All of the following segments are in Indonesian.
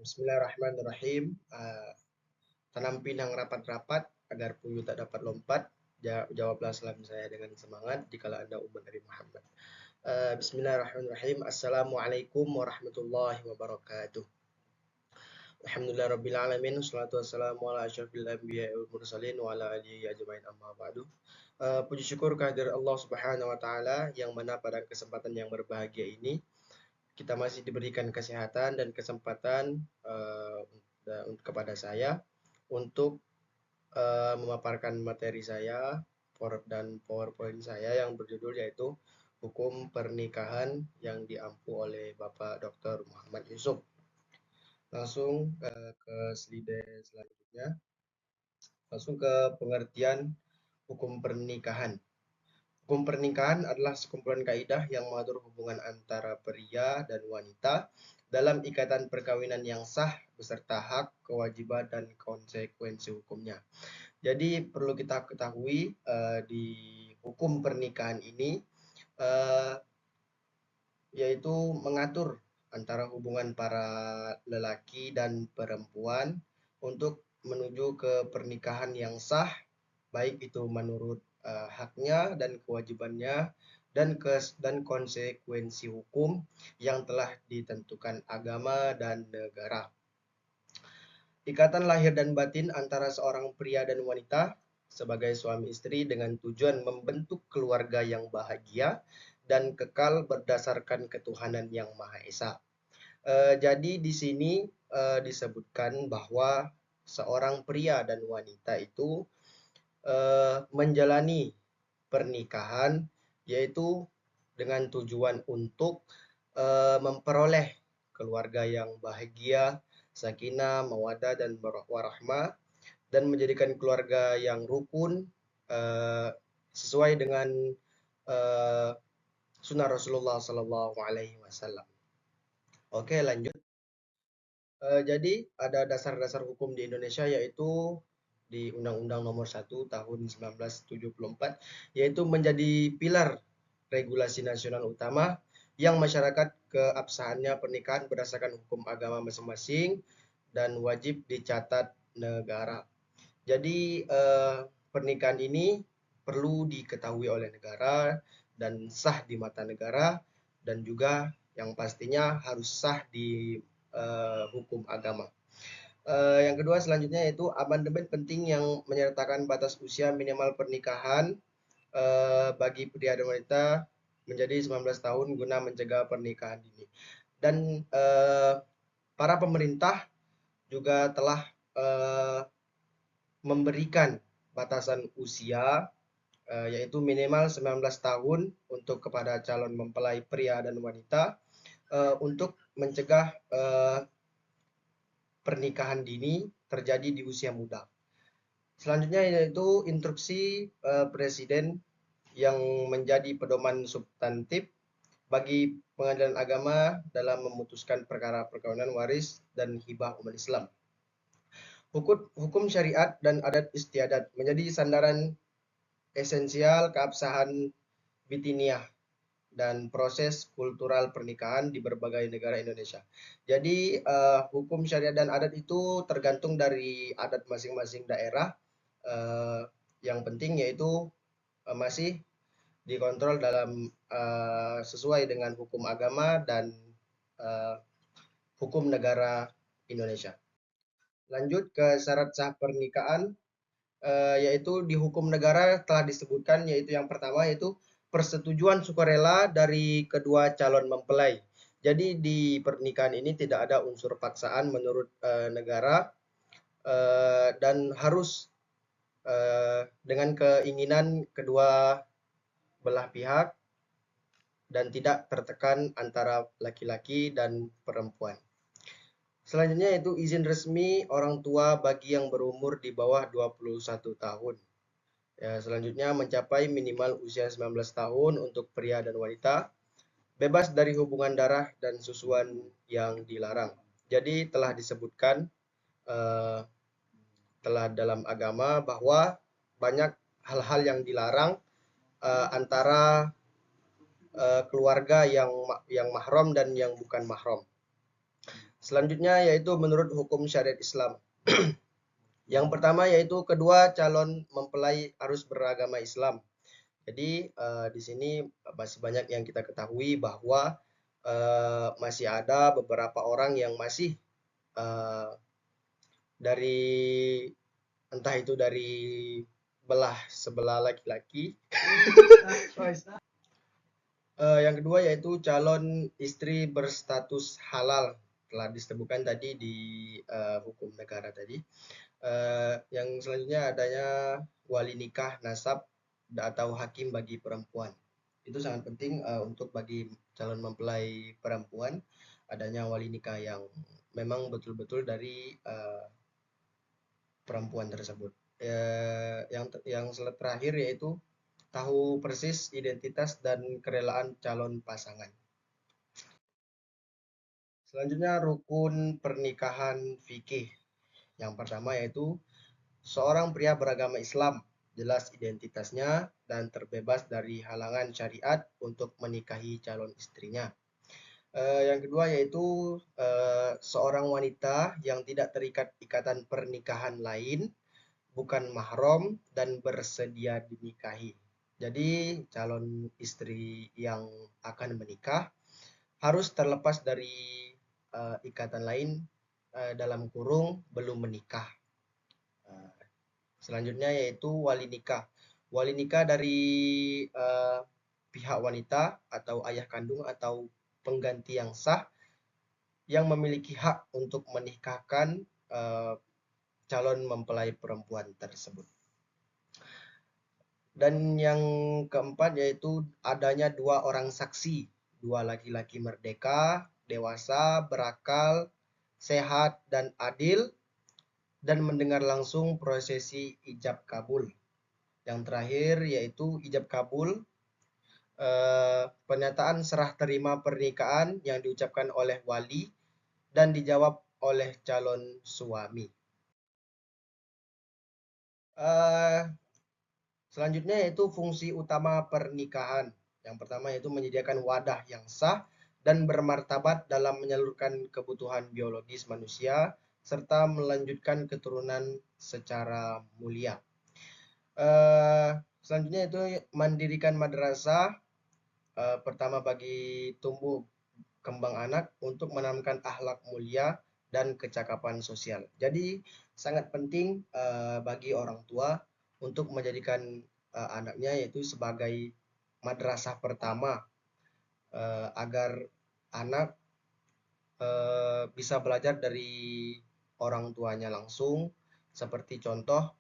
Bismillahirrahmanirrahim. Tanam pinang rapat-rapat agar puyuh tak dapat lompat. Jawablah salam saya dengan semangat jikalau Anda umat Nabi Muhammad. Bismillahirrahmanirrahim. Assalamualaikum warahmatullahi wabarakatuh. Alhamdulillah rabbil alamin. Wassalatu wassalamu ala asyrafil anbiya'i wal mursalin wa ala alihi ajmain amma ba'du. Puji syukur kehadirat Allah Subhanahu wa taala yang mana pada kesempatan yang berbahagia ini kita masih diberikan kesehatan dan kesempatan kepada saya untuk memaparkan materi saya dan PowerPoint saya yang berjudul yaitu Hukum Pernikahan yang diampu oleh Bapak Dr. Muhammad Yusuf. Langsung ke slide selanjutnya. Langsung ke pengertian hukum pernikahan. Hukum pernikahan adalah sekumpulan kaidah yang mengatur hubungan antara pria dan wanita dalam ikatan perkawinan yang sah beserta hak, kewajiban, dan konsekuensi hukumnya. Jadi perlu kita ketahui di hukum pernikahan ini yaitu mengatur antara hubungan para lelaki dan perempuan untuk menuju ke pernikahan yang sah, baik itu menurut haknya dan kewajibannya dan konsekuensi hukum yang telah ditentukan agama dan negara. Ikatan lahir dan batin antara seorang pria dan wanita sebagai suami istri dengan tujuan membentuk keluarga yang bahagia dan kekal berdasarkan ketuhanan yang Maha Esa. Jadi di sini disebutkan bahwa seorang pria dan wanita itu menjalani pernikahan yaitu dengan tujuan untuk memperoleh keluarga yang bahagia, sakinah, mawaddah, dan warahmah, dan menjadikan keluarga yang rukun sesuai dengan sunnah Rasulullah Sallallahu Alaihi Wasallam. Oke, lanjut. Jadi ada dasar-dasar hukum di Indonesia yaitu di Undang-Undang Nomor 1 Tahun 1974 yaitu menjadi pilar regulasi nasional utama yang masyarakat keabsahannya pernikahan berdasarkan hukum agama masing-masing dan wajib dicatat negara. Jadi pernikahan ini perlu diketahui oleh negara dan sah di mata negara dan juga yang pastinya harus sah di hukum agama. Yang kedua selanjutnya yaitu amandemen penting yang menyertakan batas usia minimal pernikahan bagi pria dan wanita menjadi 19 tahun guna mencegah pernikahan dini. Dan para pemerintah juga telah memberikan batasan usia yaitu minimal 19 tahun untuk kepada calon mempelai pria dan wanita untuk mencegah pernikahan dini terjadi di usia muda. Selanjutnya yaitu instruksi Presiden yang menjadi pedoman substantif bagi pengadilan agama dalam memutuskan perkara perkawinan waris dan hibah umat Islam. Hukum syariat dan adat istiadat menjadi sandaran esensial keabsahan bitiniah dan proses kultural pernikahan di berbagai negara Indonesia. Jadi hukum syariat dan adat itu tergantung dari adat masing-masing daerah. Yang penting yaitu masih dikontrol dalam sesuai dengan hukum agama dan hukum negara Indonesia. Lanjut ke syarat sah pernikahan, yaitu di hukum negara telah disebutkan yaitu yang pertama yaitu persetujuan sukarela dari kedua calon mempelai. Jadi di pernikahan ini tidak ada unsur paksaan menurut negara dan harus dengan keinginan kedua belah pihak dan tidak tertekan antara laki-laki dan perempuan. Selanjutnya yaitu izin resmi orang tua bagi yang berumur di bawah 21 tahun. Ya, selanjutnya mencapai minimal usia 19 tahun untuk pria dan wanita, bebas dari hubungan darah dan susuan yang dilarang. Jadi telah disebutkan telah dalam agama bahwa banyak hal-hal yang dilarang antara keluarga yang mahram dan yang bukan mahram. Selanjutnya yaitu menurut hukum syariat Islam. Yang pertama yaitu kedua calon mempelai harus beragama Islam. Jadi di sini masih banyak yang kita ketahui bahwa masih ada beberapa orang yang masih eh, dari entah itu dari sebelah laki-laki. Yang kedua yaitu calon istri berstatus halal, telah disebutkan tadi di hukum negara tadi. Yang selanjutnya adanya wali nikah nasab atau hakim bagi perempuan. Itu sangat penting untuk bagi calon mempelai perempuan, adanya wali nikah yang memang betul-betul dari perempuan tersebut. Yang terakhir yaitu tahu persis identitas dan kerelaan calon pasangan. Selanjutnya rukun pernikahan fikih. Yang pertama yaitu seorang pria beragama Islam, jelas identitasnya dan terbebas dari halangan syariat untuk menikahi calon istrinya. Yang kedua yaitu seorang wanita yang tidak terikat ikatan pernikahan lain, bukan mahram dan bersedia dinikahi. Jadi calon istri yang akan menikah harus terlepas dari ikatan lain dalam kurung belum menikah. Selanjutnya yaitu wali nikah. Wali nikah dari pihak wanita atau ayah kandung atau pengganti yang sah yang memiliki hak untuk menikahkan calon mempelai perempuan tersebut. Dan yang keempat yaitu adanya dua orang saksi, dua laki-laki merdeka, dewasa, berakal, sehat, dan adil, dan mendengar langsung prosesi ijab kabul. Yang terakhir yaitu ijab kabul, pernyataan serah terima pernikahan yang diucapkan oleh wali dan dijawab oleh calon suami. Selanjutnya yaitu fungsi utama pernikahan. Yang pertama yaitu menyediakan wadah yang sah dan bermartabat dalam menyalurkan kebutuhan biologis manusia serta melanjutkan keturunan secara mulia. Selanjutnya itu mendirikan madrasah, pertama bagi tumbuh kembang anak untuk menanamkan akhlak mulia dan kecakapan sosial. Jadi sangat penting bagi orang tua untuk menjadikan anaknya yaitu sebagai madrasah pertama agar anak bisa belajar dari orang tuanya langsung, seperti contoh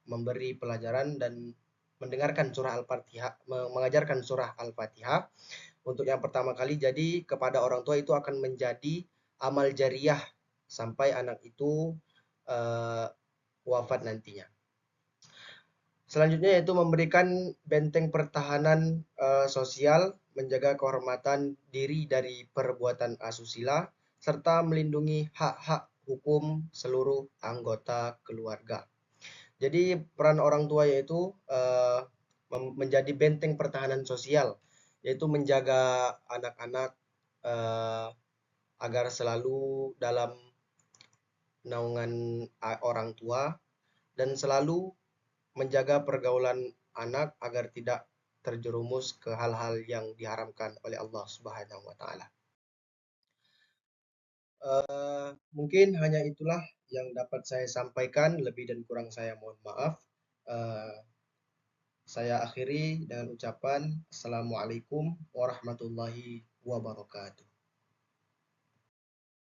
memberi pelajaran dan mendengarkan surah Al-Fatihah, mengajarkan surah Al-Fatihah untuk yang pertama kali. Jadi kepada orang tua itu akan menjadi amal jariah sampai anak itu wafat nantinya. Selanjutnya yaitu memberikan benteng pertahanan sosial, menjaga kehormatan diri dari perbuatan asusila, serta melindungi hak-hak hukum seluruh anggota keluarga. Jadi peran orang tua yaitu menjadi benteng pertahanan sosial, yaitu menjaga anak-anak agar selalu dalam naungan orang tua dan selalu menjaga pergaulan anak agar tidak terjerumus ke hal-hal yang diharamkan oleh Allah Subhanahu wa taala. Mungkin hanya itulah yang dapat saya sampaikan, lebih dan kurang saya mohon maaf. Saya akhiri dengan ucapan Assalamualaikum warahmatullahi wabarakatuh.